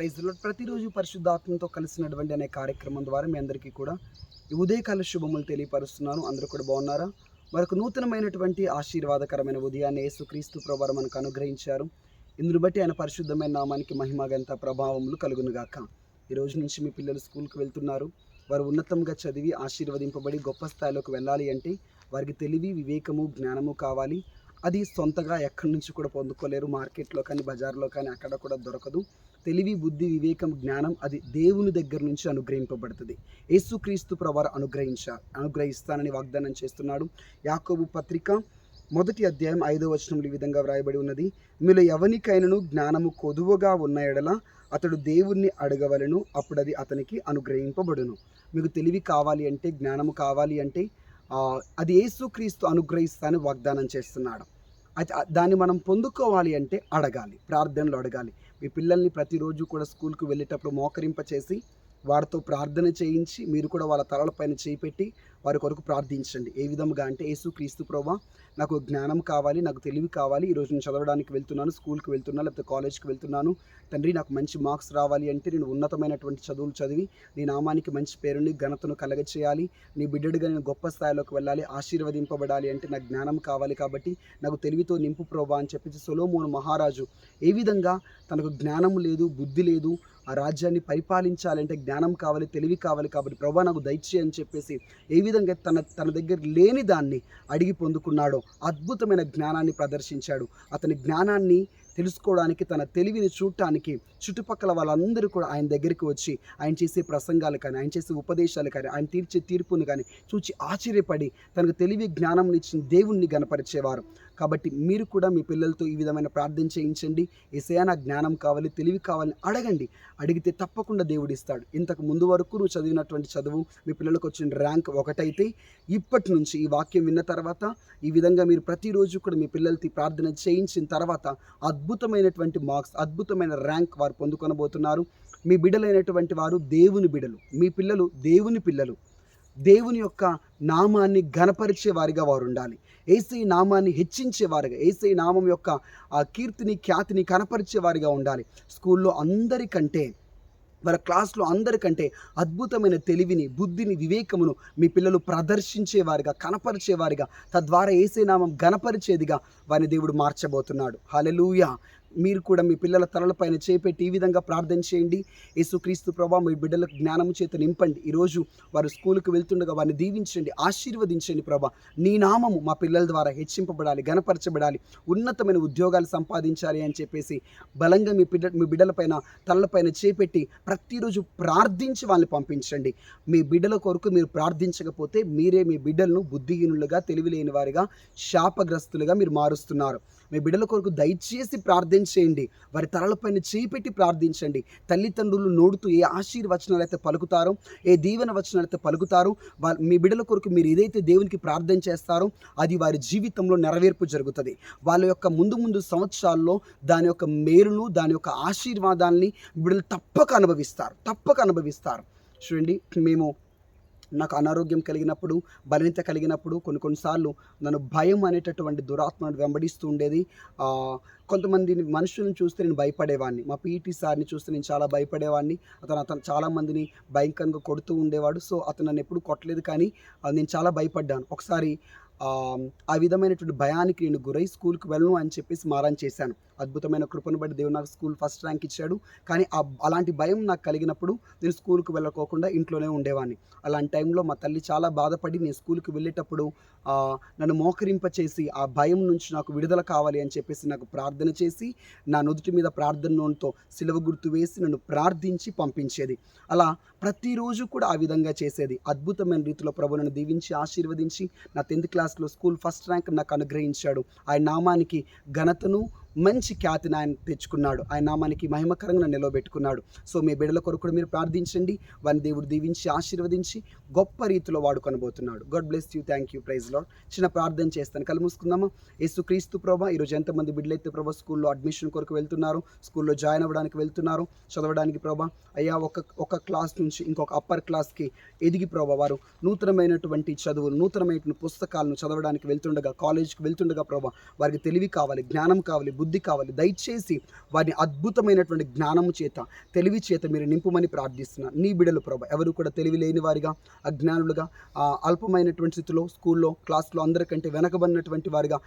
Praise the lord. ప్రతిరోజు పరిశుద్ధాత్మతో కలిసినటువంటి అనే కార్యక్రమం ద్వారా మీ అందరికీ కూడా ఈ ఉదయకాల శుభములు తెలియపరుస్తున్నాను. అందరూ కూడా బాగున్నారా? మరొక నూతనమైనటువంటి ఆశీర్వాదకరమైన ఉదయాన్ని యేసుక్రీస్తు ప్రభువారు మనకు అనుగ్రహించారు. ఇందును బట్టి ఆయన పరిశుద్ధమైన నామానికి మహిమ ఘనత ప్రభావములు కలుగునుగాక. ఈ రోజు నుంచి మీ పిల్లలు స్కూల్కి వెళ్తున్నారు. వారు ఉన్నతంగా చదివి ఆశీర్వదింపబడి గొప్ప స్థాయిలోకి వెళ్ళాలి అంటే వారికి తెలివి, వివేకము, జ్ఞానము కావాలి. అది సొంతగా ఎక్కడి నుంచి కూడా పొందుకోలేరు. మార్కెట్లో కానీ, బజార్లో కానీ అక్కడ కూడా దొరకదు. తెలివి, బుద్ధి, వివేకం, జ్ఞానం అది దేవుని దగ్గర నుంచి అనుగ్రహింపబడుతుంది. యేసుక్రీస్తు ప్రభువారు అనుగ్రహిస్తానని వాగ్దానం చేస్తున్నాడు. యాకోబు పత్రిక 1వ అధ్యాయం 5వ వచనంలో ఈ విధంగా వ్రాయబడి ఉన్నది, మీలో ఎవనికైనను జ్ఞానము కొదువగా ఉన్న ఎడల అతడు దేవుణ్ణి అడగవలెను, అప్పుడు అది అతనికి అనుగ్రహింపబడును. మీకు తెలివి కావాలి అంటే, జ్ఞానము కావాలి అంటే అది యేసుక్రీస్తు అనుగ్రహిస్తానని వాగ్దానం చేస్తున్నాడు. అయితే దాన్ని మనం పొందుకోవాలి అంటే అడగాలి, ప్రార్థనలు అడగాలి. మీ పిల్లల్ని ప్రతిరోజు కూడా స్కూల్కి వెళ్ళేటప్పుడు మోకరింప చేసి వారితో ప్రార్థన చేయించి మీరు కూడా వాళ్ళ తలలపైన చేయిపెట్టి వారి కొరకు ప్రార్థించండి. ఏ విధముగా అంటే, యేసుక్రీస్తు ప్రభువా నాకు జ్ఞానం కావాలి, నాకు తెలివి కావాలి, ఈరోజు నేను చదవడానికి వెళ్తున్నాను, స్కూల్కి వెళ్తున్నాను, లేకపోతే కాలేజ్కి వెళ్తున్నాను, తండ్రి నాకు మంచి మార్క్స్ రావాలి అంటే నేను ఉన్నతమైనటువంటి చదువులు చదివి నీ నామానికి మంచి పేరుని ఘనతను కలగచేయాలి, నీ బిడ్డడిగా నేను గొప్ప స్థాయిలోకి వెళ్ళాలి, ఆశీర్వదింపబడాలి అంటే నాకు జ్ఞానం కావాలి, కాబట్టి నాకు తెలివితో నింపు ప్రభువా అని చెప్పేసి సొలొమోను మహారాజు ఏ విధంగా తనకు జ్ఞానం లేదు, బుద్ధి లేదు, ఆ రాజ్యాన్ని పరిపాలించాలంటే జ్ఞానం కావాలి, తెలివి కావాలి, కాబట్టి ప్రభువా నాకు దయచేయి అని చెప్పేసి ఏ విధంగా తన దగ్గర లేని దాన్ని అడిగి పొందుకున్నాడో అద్భుతమైన జ్ఞానాన్ని ప్రదర్శించాడు. అతని జ్ఞానాన్ని తెలుసుకోవడానికి, తన తెలివిని చూడటానికి చుట్టుపక్కల వాళ్ళందరూ కూడా ఆయన దగ్గరికి వచ్చి ఆయన చేసే ప్రసంగాలు కానీ, ఆయన చేసే ఉపదేశాలు కానీ, ఆయన తీర్చే తీర్పును కానీ చూచి ఆశ్చర్యపడి తనకు తెలివి జ్ఞానం ఇచ్చిన దేవుణ్ణి గణపరిచేవారు. కాబట్టి మీరు కూడా మీ పిల్లలతో ఈ విధమైన ప్రార్థన చేయించండి. యేసయ్యా నాకు జ్ఞానం కావాలి, తెలివి కావాలని అడగండి. అడిగితే తప్పకుండా దేవుడు ఇస్తాడు. ఇంతకు ముందు వరకు నువ్వు చదివినటువంటి చదువు మీ పిల్లలకు వచ్చిన ర్యాంక్ ఒకటైతే ఇప్పటి నుంచి ఈ వాక్యం విన్న తర్వాత ఈ విధంగా మీరు ప్రతిరోజు కూడా మీ పిల్లలకి ప్రార్థన చేయించిన తర్వాత అద్భుతమైనటువంటి మార్క్స్, అద్భుతమైన ర్యాంక్ వారు పొందుకొనబోతున్నారు. మీ బిడ్డలైనటువంటి వారు దేవుని బిడ్డలు, మీ పిల్లలు దేవుని పిల్లలు. దేవుని యొక్క నామాన్ని ఘనపరిచే వారిగా వారు ఉండాలి. యేసయ్య నామాన్ని హెచ్చించేవారుగా, యేసయ్య నామం యొక్క ఆ కీర్తిని, ఖ్యాతిని కనపరిచే వారిగా ఉండాలి. స్కూల్లో అందరికంటే, వాళ్ళ క్లాస్లో అందరికంటే అద్భుతమైన తెలివిని, బుద్ధిని, వివేకమును మీ పిల్లలు ప్రదర్శించేవారిగా, కనపరిచేవారిగా, తద్వారా యేసయ్య నామం ఘనపరిచేదిగా వారిని దేవుడు మార్చబోతున్నాడు. హల్లెలూయా. మీరు కూడా మీ పిల్లల తలలపైన చేపెట్టి ఈ విధంగా ప్రార్థన చేయండి. యేసుక్రీస్తు ప్రభువా మీ బిడ్డలకు జ్ఞానము చేత నింపండి. ఈరోజు వారు స్కూల్కి వెళ్తుండగా వారిని దీవించండి, ఆశీర్వదించండి. ప్రభువా నీ నామము మా పిల్లల ద్వారా హెచ్చింపబడాలి, ఘనపరచబడాలి, ఉన్నతమైన ఉద్యోగాలు సంపాదించాలి అని చెప్పేసి బలంగా మీ బిడ్డలపైన తలలపైన చేపెట్టి ప్రతిరోజు ప్రార్థించి వాళ్ళని పంపించండి. మీ బిడ్డల కొరకు మీరు ప్రార్థించకపోతే మీరే మీ బిడ్డలను బుద్ధిహీనులుగా, తెలివి లేని వారిగా, శాపగ్రస్తులుగా మీరు మారుస్తున్నారు. మీ బిడ్డల కొరకు దయచేసి ప్రార్థన చేయండి. వారి తలలపైన చేపెట్టి ప్రార్థించండి. తల్లిదండ్రులు నోడుతూ ఏ ఆశీర్వచనాలు అయితే పలుకుతారో, ఏ దీవెన వచనాలు అయితే పలుకుతారో, మీ బిడ్డల కొరకు మీరు ఏదైతే దేవునికి ప్రార్థన చేస్తారో అది వారి జీవితంలో నెరవేర్పు జరుగుతుంది. వాళ్ళ యొక్క ముందు సంవత్సరాల్లో దాని యొక్క మేలును, దాని యొక్క ఆశీర్వాదాన్ని బిడ్డలు తప్పక అనుభవిస్తారు. చూడండి, నాకు అనారోగ్యం కలిగినప్పుడు, బలహీనత కలిగినప్పుడు కొన్నిసార్లు నన్ను భయం అనేటటువంటి దురాత్మను వెంబడిస్తూ ఉండేది. కొంతమంది మనుషులను చూస్తే నేను భయపడేవాడిని. మా పీటీ సార్ని చూస్తే నేను చాలా భయపడేవాడిని. అతను చాలామందిని భయంకరంగా కొడుతూ ఉండేవాడు. సో అతను నన్ను ఎప్పుడు కొట్టలేదు, కానీ నేను చాలా భయపడ్డాను. ఒకసారి ఆ విధమైనటువంటి భయానికి నేను గురై స్కూల్కి వెళ్ళను అని చెప్పేసి మారం చేశాను. అద్భుతమైన కృపను బట్టి దేవుడు నాకు స్కూల్ ఫస్ట్ ర్యాంక్ ఇచ్చాడు. కానీ అలాంటి భయం నాకు కలిగినప్పుడు నేను స్కూల్కి వెళ్ళకోకుండా ఇంట్లోనే ఉండేవాడిని. అలాంటి టైంలో మా తల్లి చాలా బాధపడి నేను స్కూల్కి వెళ్ళేటప్పుడు నన్ను మోకరింప చేసి ఆ భయం నుంచి నాకు విడుదల కావాలి అని చెప్పేసి నాకు ప్రార్థన చేసి నా నుదుటి మీద ప్రార్థన నూనెతో సిలువ గుర్తు వేసి నన్ను ప్రార్థించి పంపించేది. అలా ప్రతిరోజు కూడా ఆ విధంగా చేసేది. అద్భుతమైన రీతిలో ప్రభు నన్ను దీవించి ఆశీర్వదించి నా 10th క్లాస్లో స్కూల్ ఫస్ట్ ర్యాంక్ నాకు అనుగ్రహించాడు. ఆయన నామానికి ఘనతను, మంచి ఖ్యాతిని ఆయన తెచ్చుకున్నాడు. ఆయన నామానికి మహిమకరంగా నిలవబెట్టుకున్నాడు. సో మీ బిడ్డల కొరకు కూడా మీరు ప్రార్థించండి. వారిని దేవుడు దీవించి ఆశీర్వదించి గొప్ప రీతిలో వాడుకొనబోతున్నాడు. God bless you. Thank you. Praise lord. చిన్న ప్రార్థన చేస్తాను. కళ్ళు మూసుకుందామా. యేసుక్రీస్తు ప్రభువా, ఈరోజు ఎంతమంది బిడ్డలైతే ప్రభా స్కూల్లో అడ్మిషన్ కొరకు వెళ్తున్నారు, స్కూల్లో జాయిన్ అవ్వడానికి వెళ్తున్నారు, చదవడానికి ప్రభా అయ్యా ఒక క్లాస్ నుంచి ఇంకొక అప్పర్ క్లాస్కి ఎదిగి ప్రభా వారు నూతనమైనటువంటి చదువులు, నూతనమైనటువంటి పుస్తకాలను చదవడానికి వెళ్తుండగా, కాలేజ్కి వెళ్తుండగా ప్రభా వారికి తెలివి కావాలి, జ్ఞానం కావాలి, బుద్ధి కావాలి. దయచేసి వారిని అద్భుతమైనటువంటి జ్ఞానము చేత, తెలివి చేత మీరు నింపుమని ప్రార్థిస్తున్నాను. నీ బిడ్డలు ప్రభా ఎవరు కూడా తెలివి లేని వారిగా, అజ్ఞానులుగా, అల్పమైనటువంటి స్థితిలో, స్కూల్లో, క్లాస్లో అందరికంటే వెనకబడినటువంటి వారిగా,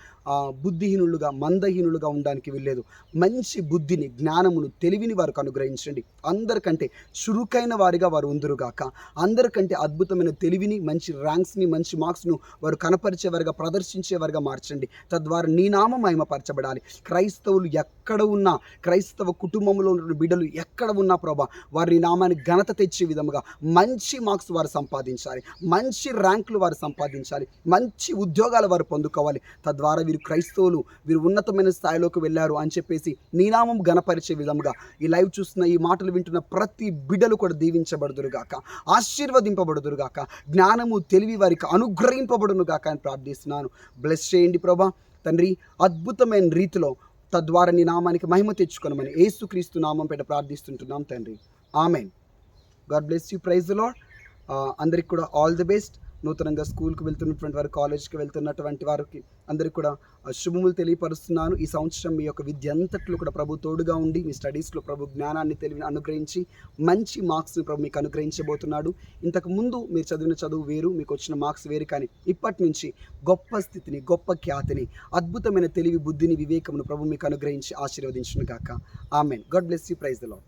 బుద్ధిహీనులుగా, మందహీనులుగా ఉండడానికి వీల్లేదు. మంచి బుద్ధిని, జ్ఞానమును, తెలివిని వారికి అనుగ్రహించండి. అందరికంటే చురుకైన వారిగా వారు ఉందురుగాక. అందరికంటే అద్భుతమైన తెలివిని, మంచి ర్యాంక్స్ని, మంచి మార్క్స్ను వారు కనపరిచేవారుగా, ప్రదర్శించేవారుగా మార్చండి. తద్వారా నీ నామం మహిమపరచబడాలి. క్రైస్తవులు ఎక్కడ ఉన్నా, క్రైస్తవ కుటుంబంలో ఉన్న బిడ్డలు ఎక్కడ ఉన్నా ప్రభా వారి నామాన్ని ఘనత తెచ్చే విధముగా మంచి మార్క్స్ వారు సంపాదించాలి, మంచి ర్యాంకులు వారు సంపాదించాలి, మంచి ఉద్యోగాలు వారు పొందుకోవాలి. తద్వారా వీరు క్రైస్తవులు, వీరు ఉన్నతమైన స్థాయిలోకి వెళ్ళారు అని చెప్పేసి నీ నామం ఘనపరిచే విధముగా ఈ లైవ్ చూస్తున్న, ఈ మాటలు వింటున్న ప్రతి బిడ్డలు కూడా దీవించబడుదురుగాక, ఆశీర్వదింపబడుదురుగాక, జ్ఞానము, తెలివి వారికి అనుగ్రహింపబడునుగాక అని ప్రార్థిస్తున్నాను. బ్లెస్ చేయండి ప్రభా తండ్రి, అద్భుతమైన రీతిలో తద్వారా నీ నామానికి మహిమ తెచ్చుకొనమని యేసుక్రీస్తు నామం పేట ప్రార్థిస్తుంటున్నాం తండ్రి. Amen. God bless you. Praise the lord. అందరికి కూడా ఆల్ ది బెస్ట్. నూతనంగా స్కూల్కి వెళ్తున్నటువంటి వారు, కాలేజ్కి వెళ్తున్నటువంటి వారికి అందరికీ కూడా శుభములు తెలియపరుస్తున్నాను. ఈ సంవత్సరం మీ యొక్క విద్య అంతట్లో కూడా ప్రభు తోడుగా ఉండి, మీ స్టడీస్లో ప్రభు జ్ఞానాన్ని, తెలివిని అనుగ్రహించి మంచి మార్క్స్ని ప్రభు మీకు అనుగ్రహించబోతున్నాడు. ఇంతకు ముందు మీరు చదివిన చదువు వేరు, మీకు వచ్చిన మార్క్స్ వేరు, కానీ ఇప్పటి నుంచి గొప్ప స్థితిని, గొప్ప ఖ్యాతిని, అద్భుతమైన తెలివి, బుద్ధిని, వివేకమును ప్రభు మీకు అనుగ్రహించి ఆశీర్వదించును గాక. Amen. God bless you. Praise the lord.